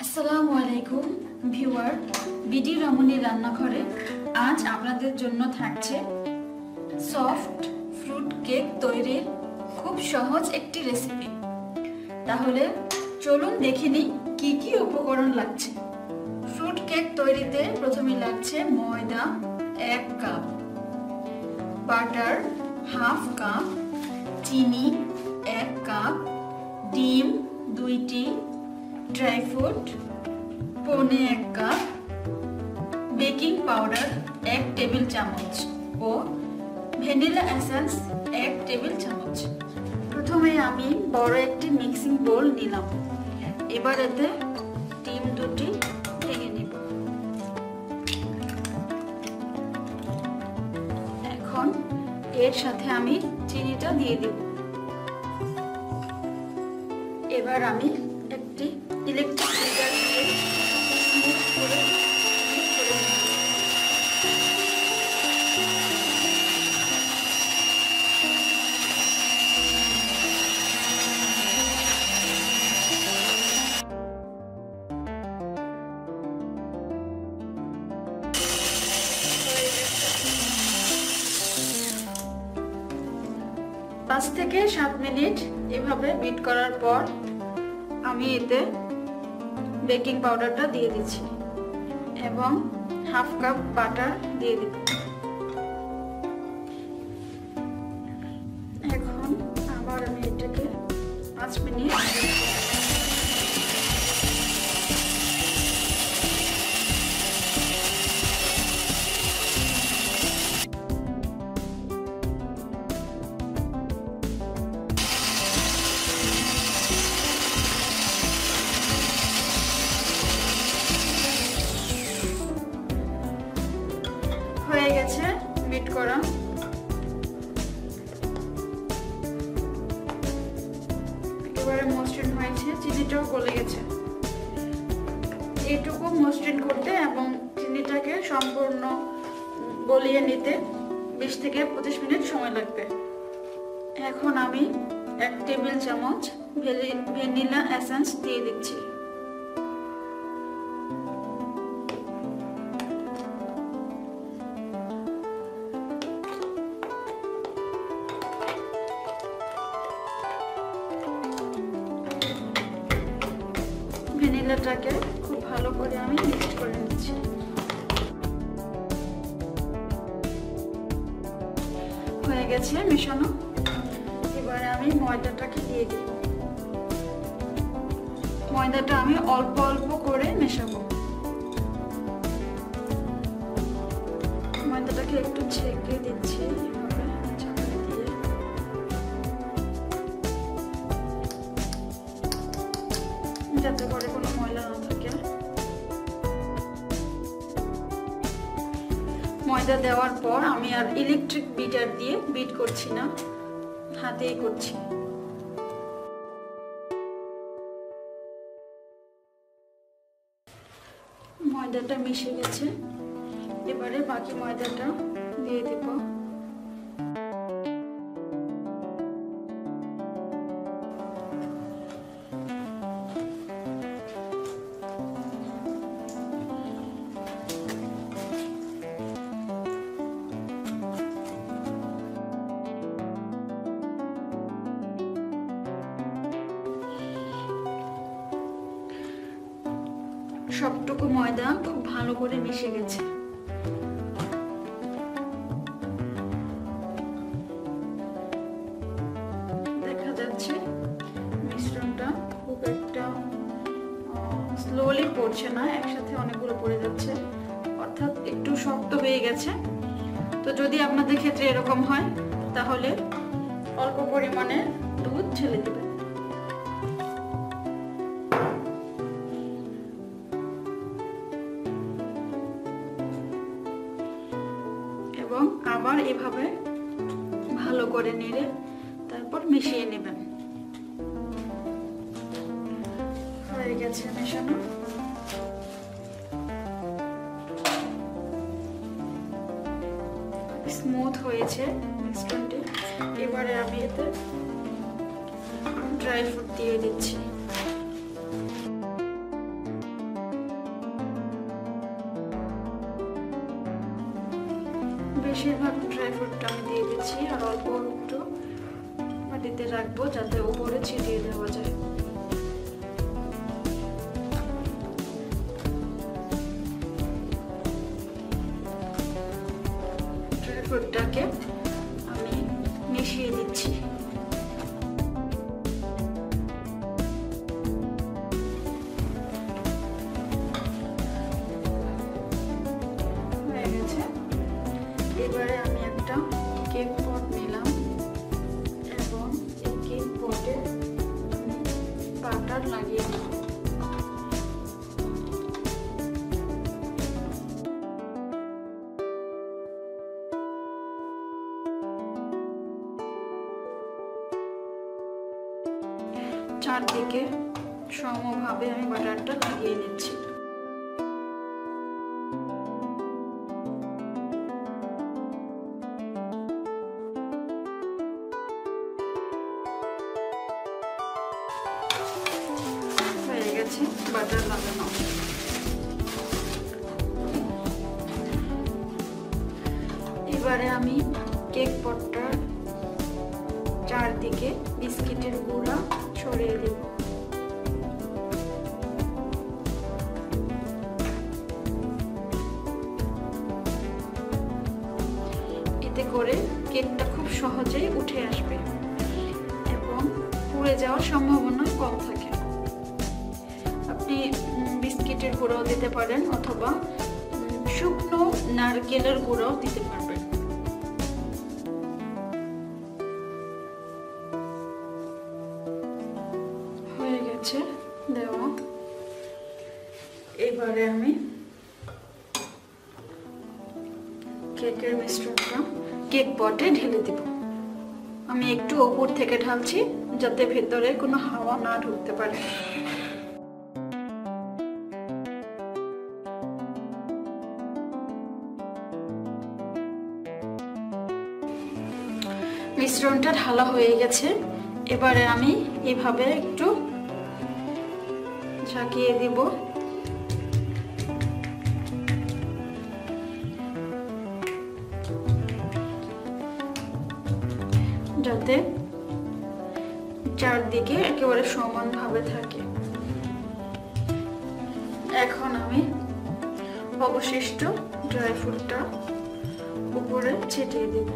আসসালামু আলাইকুম viewer, BD রমণীর রান্নাঘরে আজ আপনাদের জন্য থাকছে সফট ফ্রুট কেক তৈরির খুব সহজ একটি রেসিপি। তাহলে চলুন দেখে নিই কি কি উপকরণ লাগছে। ফ্রুট কেক তৈরিতে প্রথমে লাগছে ময়দা 1 কাপ, বাটার 1/2 কাপ, চিনি 1 কাপ, ডিম 2টি, ড্রাই ফ্রুট পৌনে 1 কাপ, বেকিং পাউডার 1 টেবিল চামচ ও ভ্যানিলা এসেন্স 1 টেবিল চামচ। প্রথমে আমি বড় একটি মিক্সিং বোল নিলাম। এবার এতে ডিম 2টি ভেঙে নিব। এখন এর সাথে আমি চিনিটা দিয়ে দিব। এবার আমি একটি ইলেকট্রিক বিটার দিয়ে স্মুথ করে পাঁচ থেকে 7 মিনিট এভাবে বিট করার পর আমি এতে বেকিং পাউডারটা দিয়ে দিচ্ছি এবং 1/2 কাপ বাটার দিয়ে দিব। এখন আবার আমি এটাকে 5 মিনিট হয়ে গেছে বিট করা। একেবারে মসৃণ হয়েছে, চিনিটাও গলে গেছে। এইটুকু মসৃণ করতে এবং চিনিটাকে সম্পূর্ণ গলিয়ে নিতে 20 থেকে 25 মিনিট সময় লাগবে। এখন আমি 1 টেবিল চামচ ভ্যানিলা এসেন্স দিয়ে দিচ্ছি। ভ্যানিলাটাকে খুব ভালো করে আমি মিক্স করে নিচ্ছি। হয়ে গেছে মেশানো। এবারে আমি ময়দাটাকে দিয়ে দিব। ময়দাটা আমি অল্প অল্প করে মেশাবো। ময়দাটাকে একটু ছেঁকে দিচ্ছি এভাবে চামচ দিয়ে। যাতে করে কোনো ময়লা না থাকে। ময়দা দেওয়ার পর আমি আর ইলেকট্রিক বিটার দিয়ে বিট করছি না, হাতেই করছি। ময়দাটা মিশে গেছে। এবারে বাকি ময়দাটা দিয়ে দেব। সবটুকু ময়দা খুব ভালো করে মিশে গেছে। দেখা যাচ্ছে মিশ্রণটা খুব একটা স্লোলি পড়ছে না, একসাথে অনেকগুলো পড়ে যাচ্ছে, অর্থাৎ একটু শক্ত হয়ে গেছে। তো যদি আপনাদের ক্ষেত্রে এরকম হয় তাহলে অল্প পরিমাণে দুধ ঢেলে দেবেন। এবং আবার এভাবে ভালো করে নেড়ে তারপর মিশিয়ে নেবেন। হয়ে গেছে মেশানো। স্মুথ হয়েছে মিশ্রণটি। এবারে আমি এতে ড্রাই ফ্রুট দিয়ে দিচ্ছি। বেশিরভাগ ড্রাই ফ্রুটটা আমি দিয়ে দিচ্ছি, আর অল্প একটু মাটিতে রাখবো যাতে উপরে ছিটিয়ে দেওয়া যায়। ড্রাই ফ্রুটটাকে আমি মিশিয়ে দিচ্ছি। এবারে আমি একটা কেক পট নিলাম এবং এই কেক পটে বাটার লাগিয়ে দিলাম। চারদিকে সমভাবে আমি বাটারটা লাগিয়ে নিচ্ছি। হয়ে গেছে বাটার লাগানো। এবারে আমি কেক পটটার চারদিকে বিস্কিটের গুঁড়া ছড়িয়ে দেব। এতে করে কেকটা খুব সহজেই উঠে আসবে এবং পুড়ে যাওয়ার সম্ভাবনা কম থাকে। আপনি বিস্কিটের গুঁড়াও দিতে পারেন অথবা শুকনো নারকেলের গুঁড়াও দিতে পারবেন। হয়ে গেছে দেওয়া। এবারে আমি কেকের মিশ্রণটা কেক পটে ঢেলে দিব। আমি একটু উপর থেকে ঢালছি যাতে ভেতরে কোনো হাওয়া না ঢুকতে পারে। মিশ্রণটা ঢালা হয়ে গেছে। এবারে আমি এইভাবে একটু ঝাঁকিয়ে দিব যাতে চারদিকে একেবারে সমানভাবে থাকে। এখন আমি অবশিষ্ট ড্রাই ফ্রুটটা উপরে ছিটিয়ে দেব।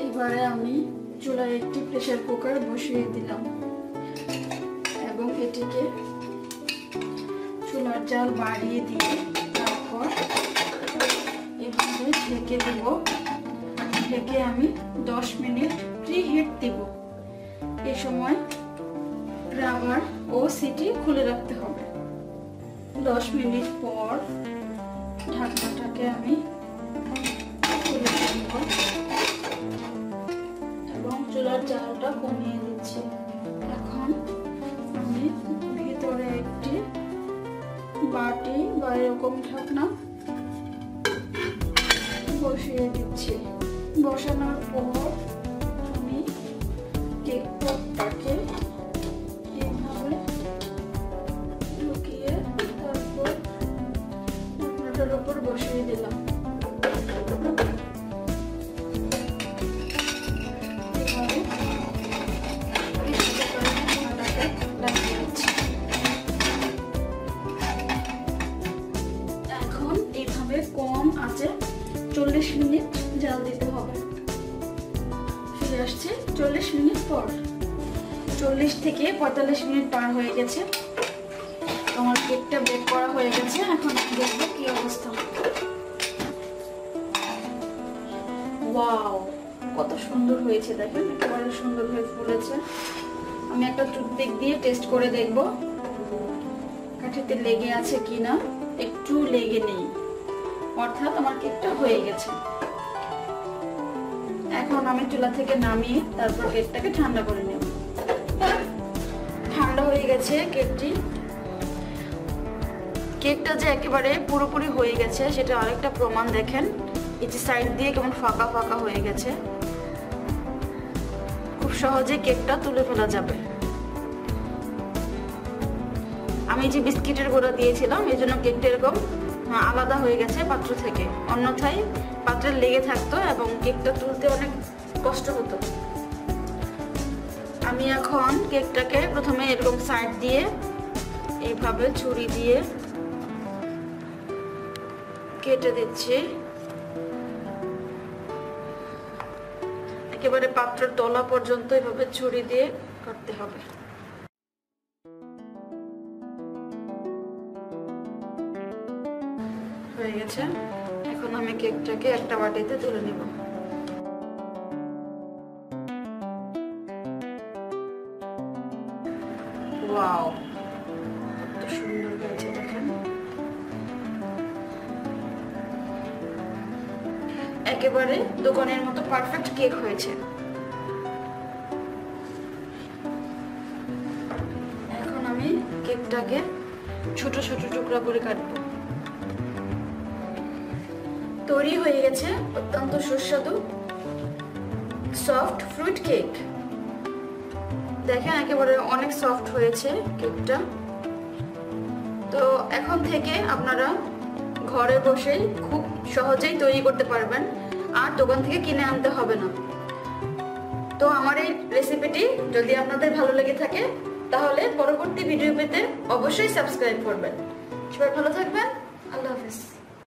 এবারে আমি চুলায় একটি প্রেসার কুকার বসিয়ে দিলাম এবং এটিকে চুলার জাল বাড়িয়ে দিয়ে তারপর এভাবে ঢেকে দেব। ঢেকে আমি 10 মিনিট প্রিহিট দেব। এই সময় রাবার ও সিটি খুলে রাখতে হবে। 10 মিনিট পর ঢাকনাটাকে আমি খুলে দেব এবং চুলার জালটা কমিয়ে দিচ্ছি। এখন আমি ভিতরে একটি বাটি বা এরকম ঢাকনা বসিয়ে দিচ্ছি। বসানোর পর আমি কেক পটটাকে এইভাবে ঢুকিয়ে তারপর ঢাকনাটার উপর বসিয়ে দিলাম। এখন এইভাবে কম আঁচে 40 মিনিট জাল দিতে হবে। ফিরে আসছে 40 মিনিট পর। 40 থেকে 45 মিনিট পার হয়ে গেছে। আমার কেকটা বেক করা হয়ে গেছে। এখন দেখবো কি অবস্থা। ওয়াও, কত সুন্দর হয়েছে দেখেন, একেবারে সুন্দর হয়ে ফুলেছে। আমি একটা টুথপিক দিয়ে টেস্ট করে দেখব কাঠিতে লেগে আছে কিনা। একটু লেগে নেই, অর্থাৎ আমার কেকটা হয়ে গেছে। এখন আমি চুলা থেকে নামিয়ে তারপর কেকটাকে ঠান্ডা করে নেব। ঠান্ডা হয়ে গেছে কেকটি। কেকটা যে একেবারে পুরোপুরি হয়ে গেছে সেটা আরেকটা প্রমাণ দেখেন। এই যে সাইড দিয়ে কেমন ফাঁকা ফাঁকা হয়ে গেছে। খুব সহজে কেকটা তুলে ফেলা যাবে। আমি যে বিস্কিটের গুঁড়া দিয়েছিলাম এই জন্য কেকটা এরকম আলাদা হয়ে গেছে পাত্র থেকে, অন্যথায় পাত্রে লেগে থাকতো এবং কেকটা তুলতে অনেক কষ্ট হতো। আমি এখন কেকটাকে প্রথমে এরকম সাইড দিয়ে এইভাবে ছুরি দিয়ে কেটে দিচ্ছি। একেবারে পাত্রের তলা পর্যন্ত এভাবে ছুরি দিয়ে কাটতে হবে। হয়ে গেছে। এখন আমি কেকটাকে একটা বাটিতে তুলে নিব। ওয়াও, কত সুন্দর হয়েছে দেখেন। একেবারে দোকানের মতো পারফেক্ট কেক হয়েছে। এখন আমি কেকটাকে ছোট ছোট টুকরা করে কাটবো। তৈরি হয়ে গেছে অত্যন্ত সুস্বাদু সফট ফ্রুট কেক। দেখেন একেবারে অনেক সফট হয়েছে কেকটা। তো এখন থেকে আপনারা ঘরে বসেই খুব সহজেই তৈরি করতে পারবেন, আর দোকান থেকে কিনে আনতে হবে না। তো আমার এই রেসিপিটি যদি আপনাদের ভালো লেগে থাকে তাহলে পরবর্তী ভিডিও পেতে অবশ্যই সাবস্ক্রাইব করবেন। সবাই ভালো থাকবেন।